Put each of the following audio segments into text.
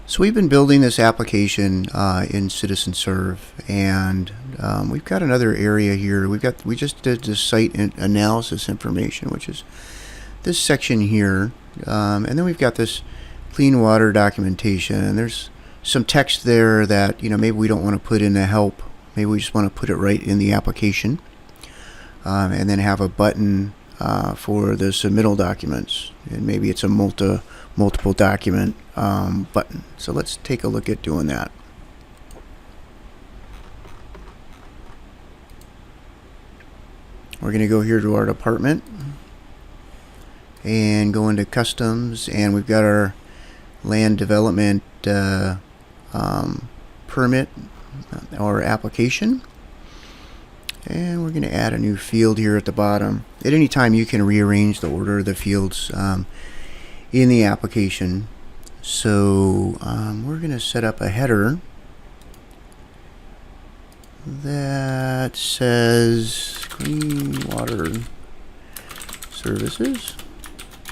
So we've been building this application in Citizen Serve, and we've got another area here. We just did the site analysis information, which is this section here, and then we've got this clean water documentation, and there's some text there that maybe we don't want to put in the help. Maybe we just want to put it right in the application, and then have a button for the submittal documents, and maybe it's a multiple document button. So let's take a look at doing that. We're going to go here to our department and go into customs, and we've got our land development permit or application, and we're going to add a new field here at the bottom. At any time you can rearrange the order of the fields in the application. So we're going to set up a header that says Clean Water Services,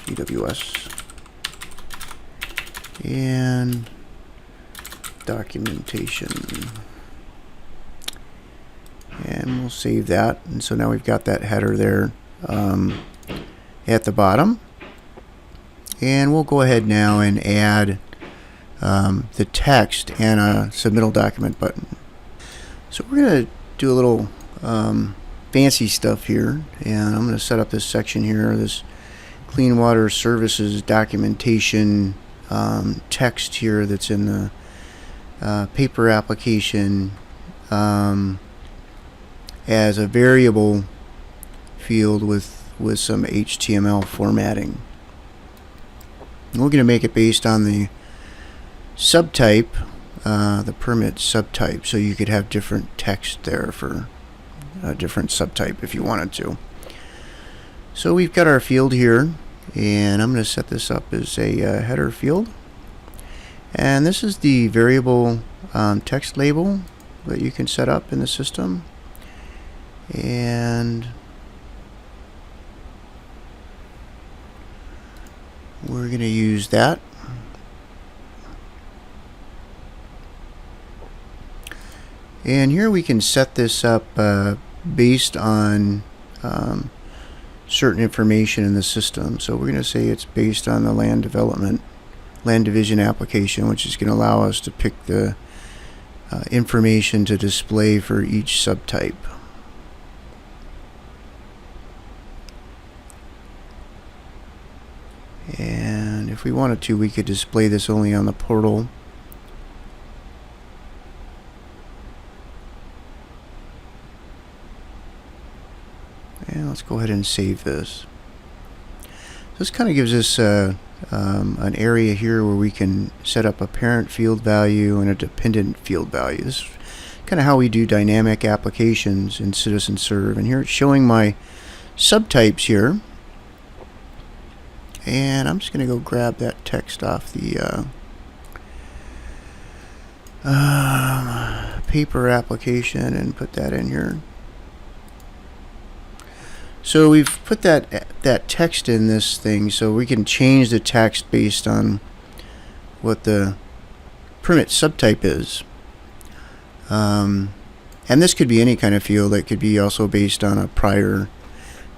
GWS, and documentation. And we'll save that. And so now we've got that header there at the bottom. And we'll go ahead now and add the text and a submittal document button. So we're going to do a little fancy stuff here, and I'm going to set up this section here, this Clean Water Services documentation text here that's in the paper application as a variable field with some HTML formatting. And we're going to make it based on the subtype, the permit subtype, so you could have different text there for a different subtype if you wanted to. So we've got our field here, and I'm going to set this up as a header field. And this is the variable text label that you can set up in the system. And we're going to use that. And here we can set this up based on certain information in the system. So we're going to say it's based on the land division application, which is going to allow us to pick the information to display for each subtype. And if we wanted to, we could display this only on the portal. And let's go ahead and save this. This kind of gives us an area here where we can set up a parent field value and a dependent field value. This is kind of how we do dynamic applications in Citizen Serve. And here it's showing my subtypes here. And I'm just going to go grab that text off the paper application and put that in here. So we've put that text in this thing, so we can change the text based on what the permit subtype is. And this could be any kind of field. It could be also based on a prior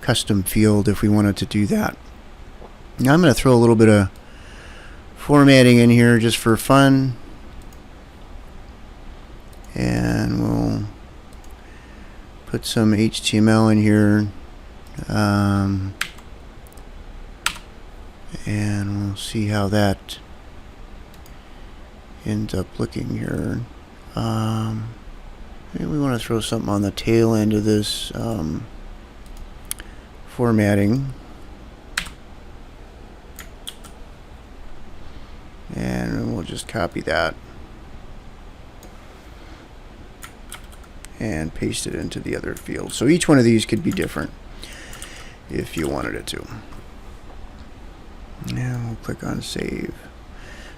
custom field if we wanted to do that. Now I'm going to throw a little bit of formatting in here just for fun, and we'll put some HTML in here, and we'll see how that ends up looking here. Maybe we want to throw something on the tail end of this formatting. And we'll just copy that and paste it into the other field. So each one of these could be different if you wanted it to. Now we'll click on save.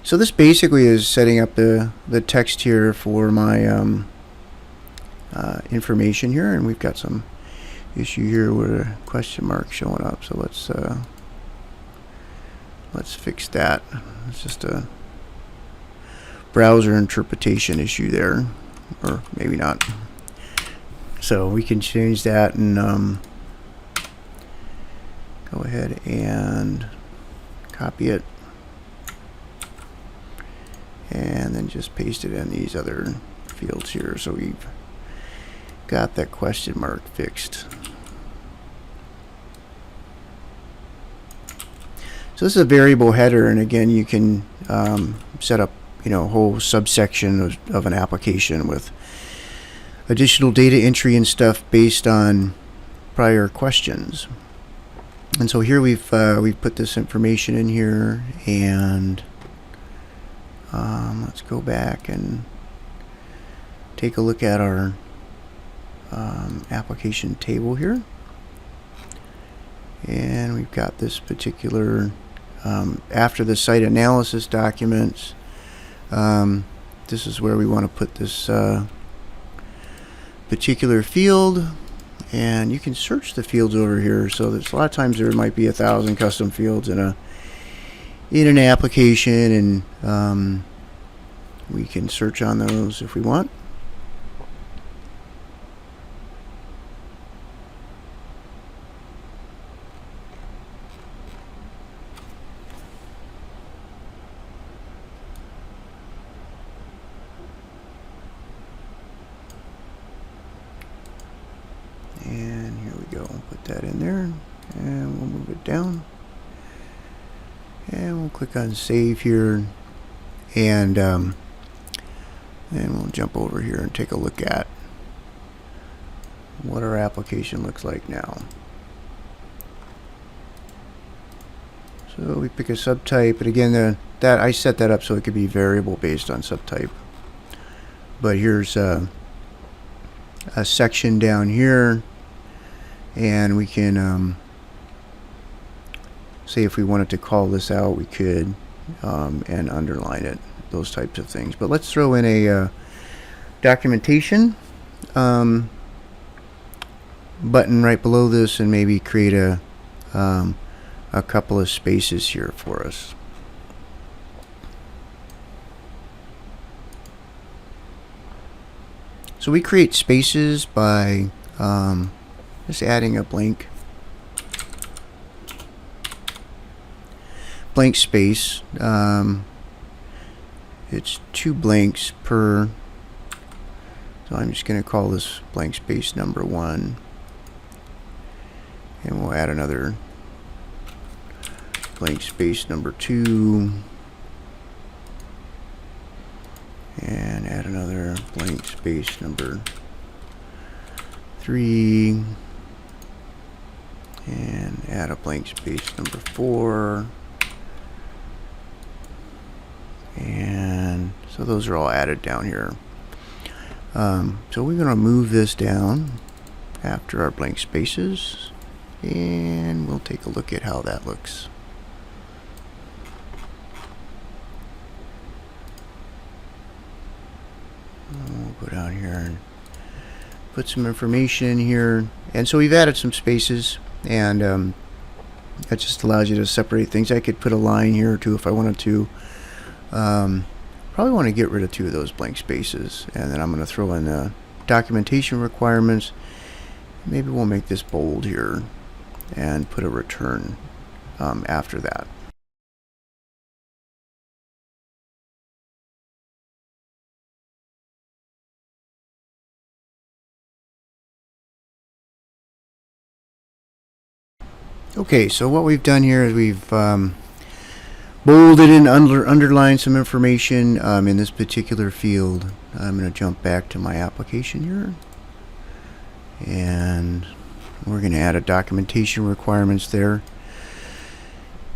So this basically is setting up the text here for my information here, and we've got some issue here with a question mark showing up. So let's fix that. It's just a browser interpretation issue there, or maybe not. So we can change that and go ahead and copy it and then just paste it in these other fields here, so we've got that question mark fixed. So this is a variable header, and again you can set up a whole subsection of an application with additional data entry and stuff based on prior questions. And so here we've put this information in here, and let's go back and take a look at our application table here. And we've got this particular after the site analysis documents, this is where we want to put this particular field, and you can search the fields over here. So there's a lot of times there might be 1,000 custom fields in an application, and we can search on those if we want. And here we go, put that in there, and we'll move it down, and we'll click on save here, and we'll jump over here and take a look at what our application looks like now. So we pick a subtype, and again that I set that up so it could be variable based on subtype. But here's a section down here, and we can say if we wanted to call this out, we could, and underline it, those types of things. But let's throw in a documentation button right below this, and maybe create a couple of spaces here for us. So we create spaces by just adding a blank space. It's 2 blanks per, so I'm just going to call this blank space number 1, and we'll add another blank space number 2, and add another blank space number 3, and add a blank space number 4, and so those are all added down here. So we're going to move this down after our blank spaces, and we'll take a look at how that looks. We'll go down here and put some information in here, and so we've added some spaces, and that just allows you to separate things. I could put a line here or two if I wanted to. Probably want to get rid of 2 of those blank spaces, and then I'm going to throw in the documentation requirements. Maybe we'll make this bold here and put a return after that. Okay, so what we've done here is we've bolded and underlined some information in this particular field. I'm going to jump back to my application here, and we're going to add a documentation requirements there,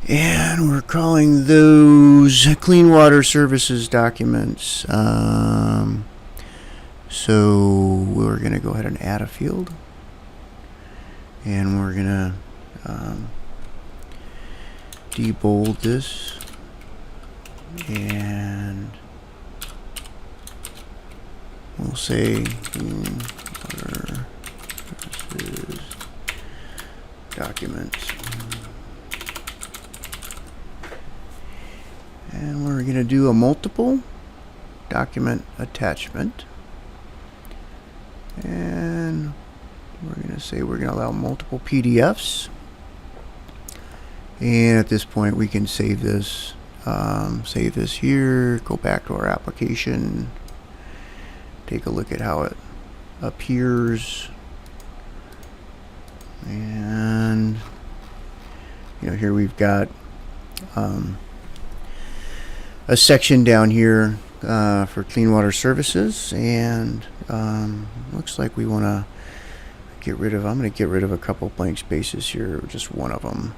and we're calling those clean water services documents. So we're going to go ahead and add a field, and we're going to debold this, and we'll say water services documents, and we're going to do a multiple, document attachment, and we're going to say we're going to allow multiple PDFs. And at this point we can save this here, go back to our application, take a look at how it appears, and here we've got a section down here for clean water services, and looks like we want to get rid of, I'm going to get rid of a couple blank spaces here, just one of them.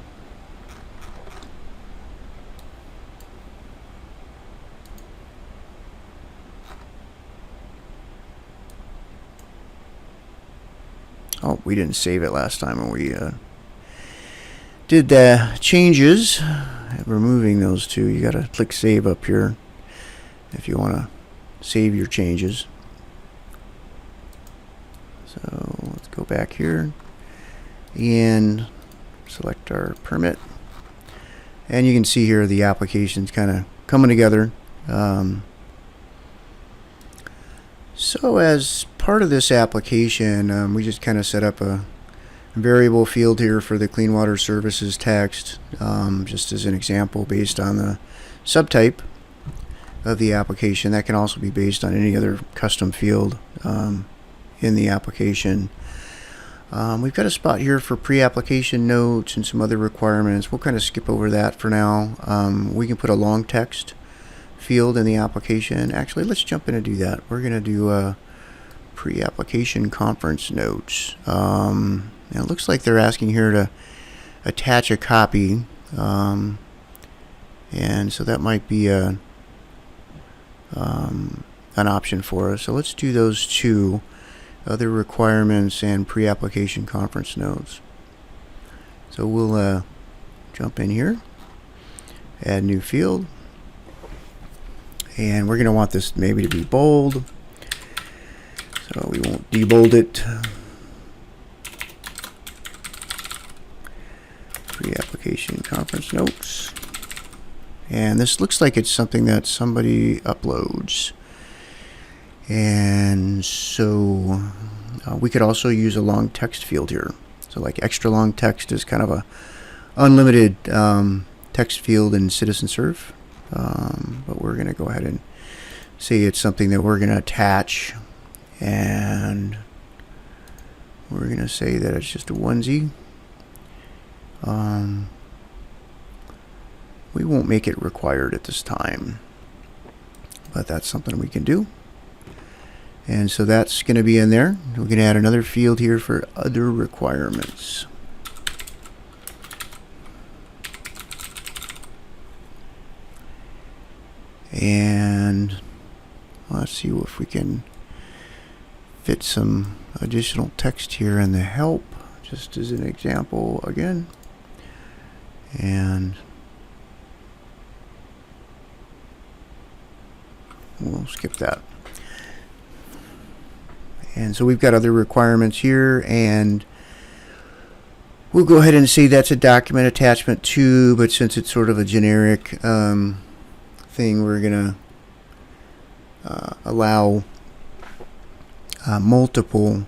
Oh, we didn't save it last time when we did the changes. Removing those two, you gotta click save up here if you want to save your changes. So let's go back here and select our permit, and you can see here the application's kind of coming together. So as part of this application, we just kind of set up a variable field here for the clean water services text, just as an example based on the subtype of the application. That can also be based on any other custom field in the application. We've got a spot here for pre-application notes and some other requirements. We'll kind of skip over that for now. We can put a long text field in the application. Actually, let's jump in and do that. We're going to do pre-application conference notes. It looks like they're asking here to attach a copy, and so that might be an option for us. So let's do those two, other requirements and pre-application conference notes. So we'll jump in here, add new field, and we're going to want this maybe to be bold, so we won't debold it. Pre-application conference notes, and this looks like it's something that somebody uploads, and so we could also use a long text field here. So like extra long text is kind of a unlimited text field in Citizen Serve, but we're going to go ahead and say it's something that we're going to attach, and we're going to say that it's just a onesie. We won't make it required at this time, but that's something we can do. And so that's going to be in there. We're going to add another field here for other requirements. And let's see if we can fit some additional text here in the help, just as an example again. And we'll skip that. And so we've got other requirements here, and we'll go ahead and say that's a document attachment too, but since it's sort of a generic thing, we're going to allow multiple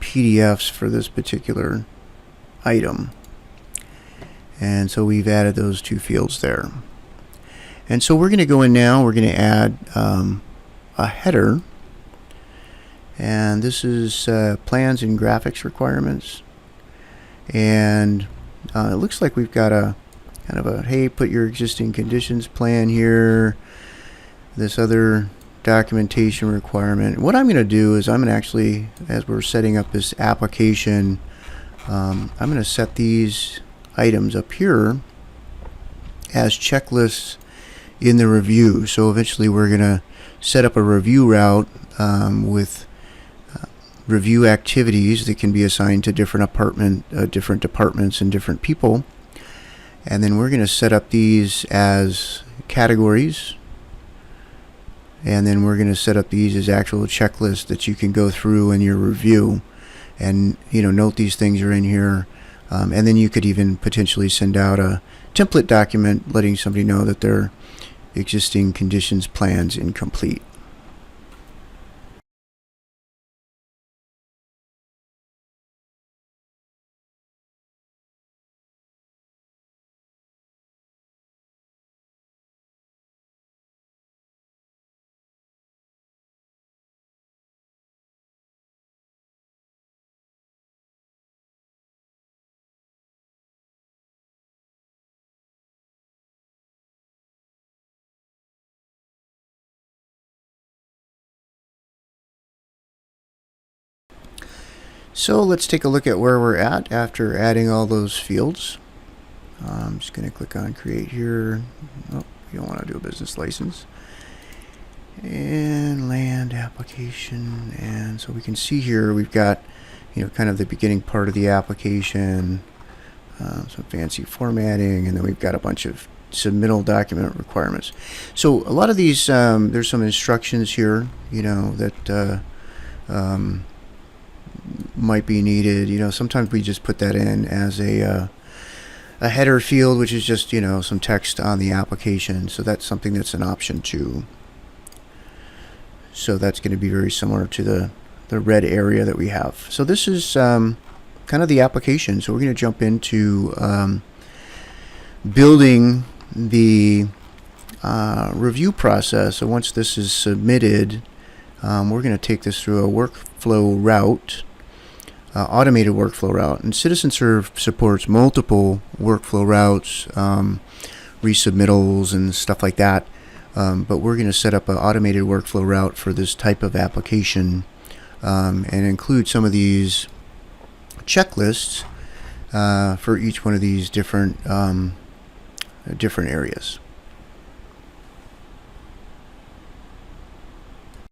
PDFs for this particular item. And so we've added those two fields there. And so we're going to go in now, we're going to add a header, and this is plans and graphics requirements. And it looks like we've got a kind of a, hey, put your existing conditions plan here, this other documentation requirement. What I'm going to do is I'm going to actually, as we're setting up this application, I'm going to set these items up here as checklists in the review. So eventually we're going to set up a review route with review activities that can be assigned to different departments and different people. And then we're going to set up these as categories, and then we're going to set up these as actual checklists that you can go through in your review and note these things are in here, and then you could even potentially send out a template document letting somebody know that they're existing conditions plans incomplete. So let's take a look at where we're at after adding all those fields. I'm just going to click on create here. Oh, you don't want to do a business license. And land application. And so we can see here we've got, kind of the beginning part of the application, some fancy formatting, and then we've got a bunch of submittal document requirements. So a lot of these, there's some instructions here, that might be needed. Sometimes we just put that in as a header field, which is just some text on the application. So that's something that's an option too. So that's going to be very similar to the red area that we have. So this is kind of the application. So we're going to jump into building the review process. So once this is submitted, we're going to take this through a workflow route, automated workflow route. And CitizenServe supports multiple workflow routes, resubmittals and stuff like that. But we're going to set up an automated workflow route for this type of application, and include some of these checklists for each one of these different areas.